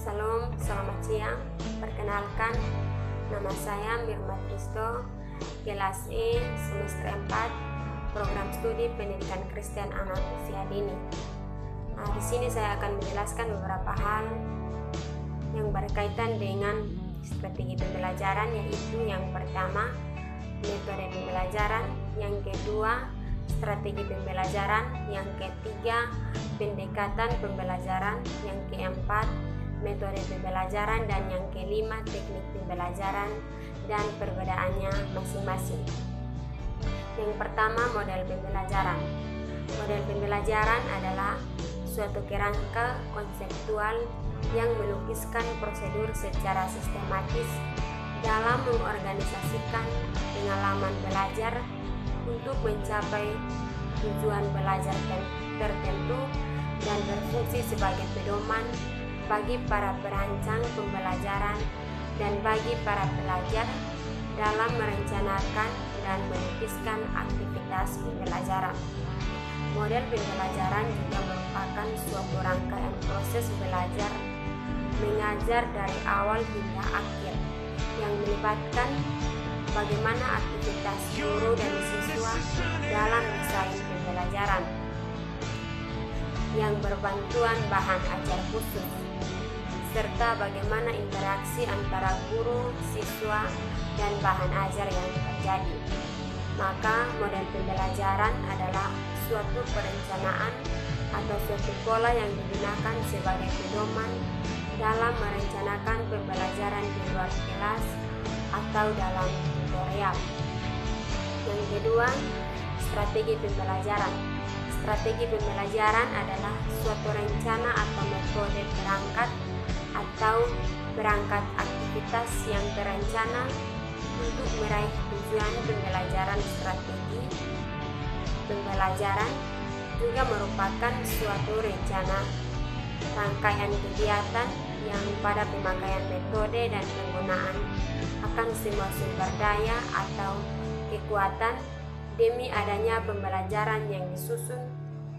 Salam, selamat siang. Perkenalkan, nama saya Mirma Kristo, kelas E, semester 4, program studi pendidikan Kristen anak usia dini. Di sini saya akan menjelaskan beberapa hal yang berkaitan dengan strategi pembelajaran, yaitu yang pertama, metode pembelajaran, yang kedua, strategi pembelajaran, yang ketiga, pendekatan pembelajaran, yang keempat, metode pembelajaran, dan yang kelima, teknik pembelajaran dan perbedaannya masing-masing. Yang pertama, model pembelajaran. Model pembelajaran adalah suatu kerangka konseptual yang melukiskan prosedur secara sistematis dalam mengorganisasikan pengalaman belajar untuk mencapai tujuan belajar tertentu dan berfungsi sebagai pedoman bagi para perancang pembelajaran dan bagi para pelajar dalam merencanakan dan melukiskan aktivitas pembelajaran. Model pembelajaran juga merupakan suatu rangkaian proses belajar mengajar dari awal hingga akhir yang melibatkan bagaimana aktivitas guru dan siswa dalam desain pembelajaran yang berbantuan bahan ajar khusus, serta bagaimana interaksi antara guru, siswa, dan bahan ajar yang terjadi. Maka model pembelajaran adalah suatu perencanaan atau suatu pola yang digunakan sebagai pedoman dalam merencanakan pembelajaran di luar kelas atau dalam tutorial. Yang kedua, strategi pembelajaran. Strategi pembelajaran adalah suatu rencana atau metode berangkat aktivitas yang terencana untuk meraih tujuan pembelajaran. Strategi pembelajaran juga merupakan suatu rencana rangkaian kegiatan yang pada pemakaian metode dan penggunaan akan semua sumber daya atau kekuatan demi adanya pembelajaran yang disusun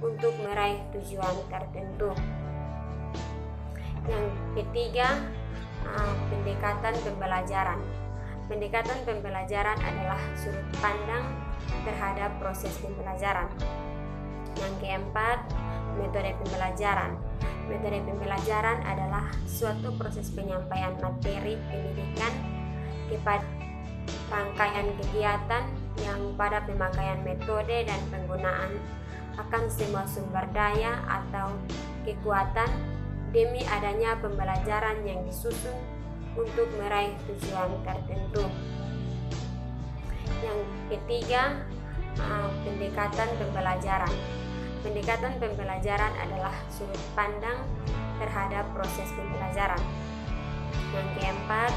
untuk meraih tujuan tertentu. Yang ketiga, pendekatan pembelajaran. Pendekatan pembelajaran adalah sudut pandang terhadap proses pembelajaran. Yang keempat, metode pembelajaran. Metode pembelajaran adalah suatu proses penyampaian materi pendidikan kepada rangkaian kegiatan yang pada pemakaian metode dan penggunaan akan semua sumber daya atau kekuatan demi adanya pembelajaran yang disusun untuk meraih tujuan tertentu. Yang ketiga, pendekatan pembelajaran. Pendekatan pembelajaran adalah sudut pandang terhadap proses pembelajaran. Yang keempat,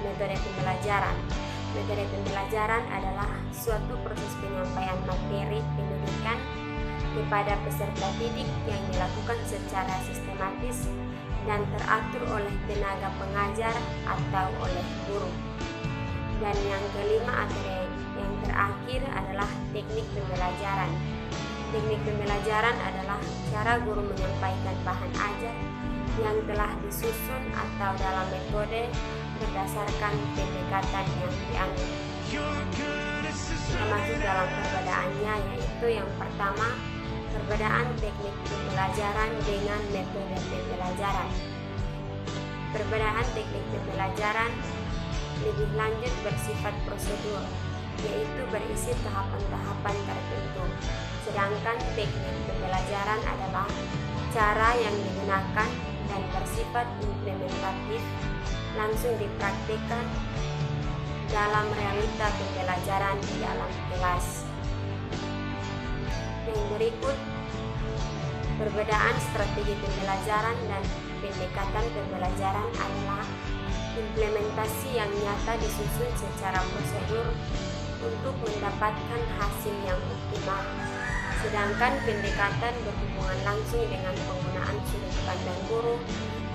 metode pembelajaran. Metode pembelajaran adalah suatu proses penyampaian materi pendidikan kepada peserta didik yang dilakukan secara sistematis dan teratur oleh tenaga pengajar atau oleh guru. Dan yang kelima atau yang terakhir adalah teknik pembelajaran. Teknik pembelajaran adalah cara guru menyampaikan bahan ajar yang telah disusun atau dalam metode berdasarkan pendekatan yang diambil. Kita masuk dalam perbedaannya, yaitu yang pertama, perbedaan teknik pembelajaran dengan metode pembelajaran. Perbedaan teknik pembelajaran lebih lanjut bersifat prosedur, yaitu berisi tahapan-tahapan tertentu. Sedangkan teknik pembelajaran adalah cara yang digunakan dan bersifat implementatif, langsung dipraktikkan dalam realita pembelajaran di dalam kelas. Yang berikut, perbedaan strategi pembelajaran dan pendekatan pembelajaran adalah implementasi yang nyata disusun secara prosedur untuk mendapatkan hasil yang optimal. Sedangkan pendekatan berhubungan langsung dengan penggunaan sudut pandang guru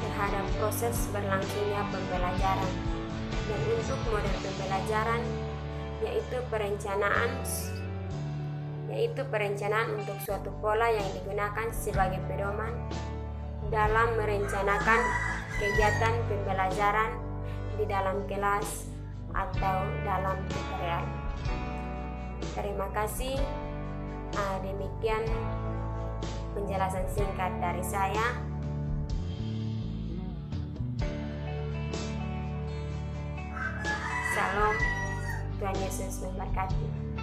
terhadap proses berlangsungnya pembelajaran. Dan untuk model pembelajaran yaitu perencanaan untuk suatu pola yang digunakan sebagai pedoman dalam merencanakan kegiatan pembelajaran di dalam kelas atau dalam tutorial. Terima kasih. Demikian penjelasan singkat dari saya. Salam, Tuhan Yesus memberkati.